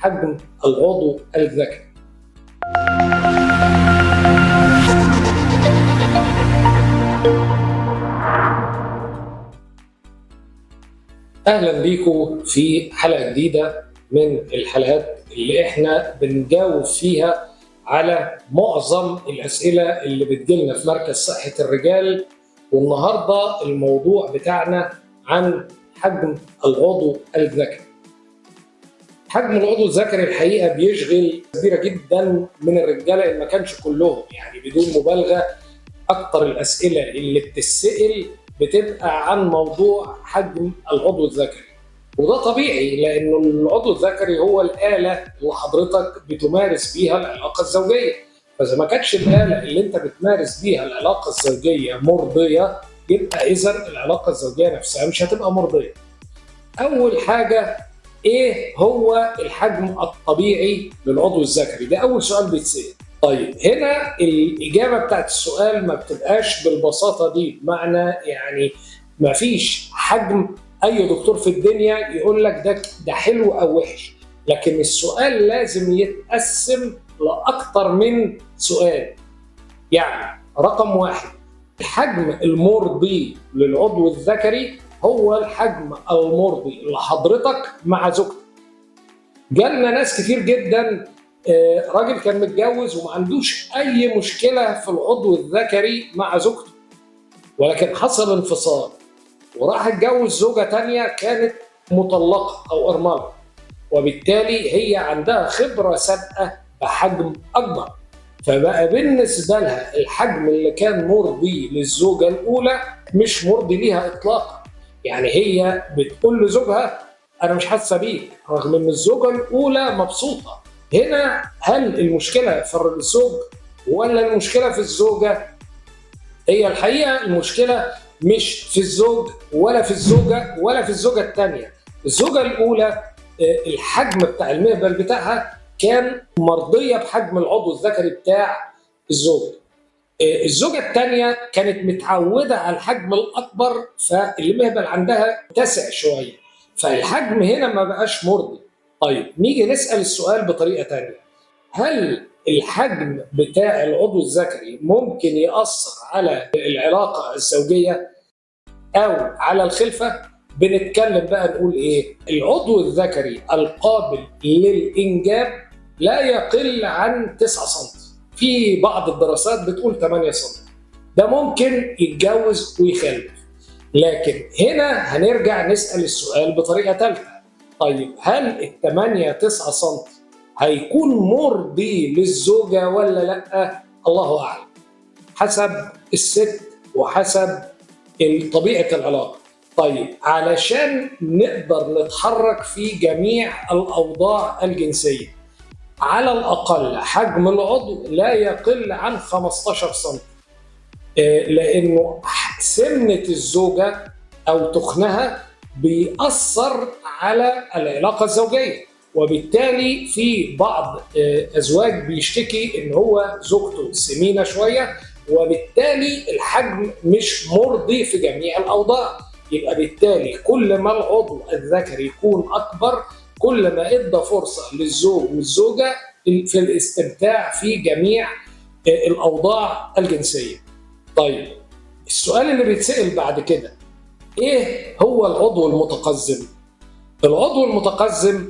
حجم العضو الذكري. أهلا بيكم في حلقة جديدة من الحلقات اللي احنا بنجاوب فيها على معظم الأسئلة اللي بتجيلنا في مركز صحة الرجال. والنهاردة الموضوع بتاعنا عن حجم العضو الذكري. حجم العضو الذكري الحقيقة بيشغل كبيرة جدا من الرجالة إن ما كانش كلهم، يعني بدون مبالغة أكتر الأسئلة اللي بتتسأل بتبقى عن موضوع حجم العضو الذكري، وده طبيعي لأنه العضو الذكري هو الآلة اللي حضرتك بتمارس بيها العلاقة الزوجية. فإذا ما كانتش الآلة اللي أنت بتمارس بيها العلاقة الزوجية مرضية، يبقى إذا العلاقة الزوجية نفسها مش هتبقى مرضية. أول حاجة، إيه هو الحجم الطبيعي للعضو الذكري؟ ده أول سؤال بيتسأل. طيب هنا الإجابة بتاعت السؤال ما بتبقاش بالبساطة دي، بمعنى يعني ما فيش حجم أي دكتور في الدنيا يقول لك ده حلو أو وحش، لكن السؤال لازم يتقسم لأكتر من سؤال. يعني رقم واحد، الحجم المرضي للعضو الذكري هو الحجم المرضي لحضرتك مع زوجتك. جالنا ناس كتير جدا، راجل كان متجوز وما عندوش أي مشكلة في العضو الذكري مع زوجته، ولكن حصل انفصال وراح اتجوز زوجة تانية كانت مطلقة أو أرملة، وبالتالي هي عندها خبرة سابقة بحجم أكبر، فبقى بالنسبة لها الحجم اللي كان مرضي للزوجة الأولى مش مرضي ليها إطلاقا. يعني هي بتقول لزوجها أنا مش حاسة بيك، رغم إن الزوجة الأولى مبسوطة. هنا هل المشكلة في الزوج ولا المشكلة في الزوجة؟ هي الحقيقة المشكلة مش في الزوج ولا في الزوجة ولا في الزوجة الثانية. الزوجة الأولى الحجم بتاع المهبل بتاعها كان مرضية بحجم العضو الذكري بتاع الزوج. الزوجة الثانية كانت متعودة على الحجم الأكبر، فالمهبل عندها اتسع شوية، فالحجم هنا ما بقاش مرضي. طيب نيجي نسأل السؤال بطريقة تانية، هل الحجم بتاع العضو الذكري ممكن يأثر على العلاقة الزوجية أو على الخلفة؟ بنتكلم بقى نقول إيه؟ العضو الذكري القابل للإنجاب لا يقل عن 9 سم، في بعض الدراسات بتقول 8 سم، ده ممكن يتجوز ويخلف. لكن هنا هنرجع نسأل السؤال بطريقة ثالثة، طيب هل 8 9 سم هيكون مرضي للزوجة ولا لأ؟ الله أعلم، حسب الست وحسب طبيعة العلاقة. طيب علشان نقدر نتحرك في جميع الأوضاع الجنسية، على الأقل حجم العضو لا يقل عن 15 سم، لأنه سمنة الزوجة أو تخنها بيأثر على العلاقة الزوجية، وبالتالي في بعض أزواج بيشتكي إن هو زوجته سمينة شوية، وبالتالي الحجم مش مرضي في جميع الأوضاع. يبقى بالتالي كل ما العضو الذكري يكون أكبر، كل ما إدى فرصة للزوج والزوجة في الاستمتاع في جميع الأوضاع الجنسية. طيب السؤال اللي بيتسأل بعد كده، إيه هو العضو المتقزم؟ العضو المتقزم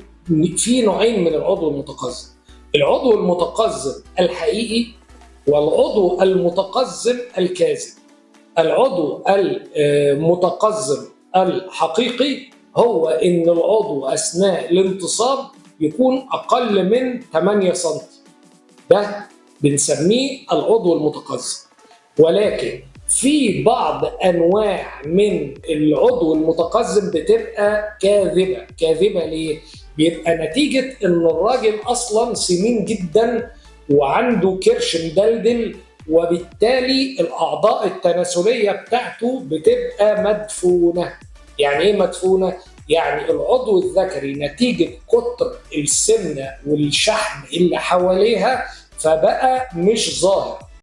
في نوعين من العضو المتقزم، العضو المتقزم الحقيقي والعضو المتقزم الكاذب. العضو المتقزم الحقيقي هو إن العضو أثناء الانتصاب يكون أقل من 8 سم، ده بنسميه العضو المتقزم. ولكن في بعض أنواع من العضو المتقزم بتبقى كاذبة. كاذبة ليه؟ بيبقى نتيجة إن الراجل أصلاً سمين جداً وعنده كرش مدلدل، وبالتالي الأعضاء التناسلية بتاعته بتبقى مدفونة. يعني إيه مدفونة؟ يعني العضو الذكري نتيجة كتر السمنة والشحم اللي حواليها فبقى مش ظاهر،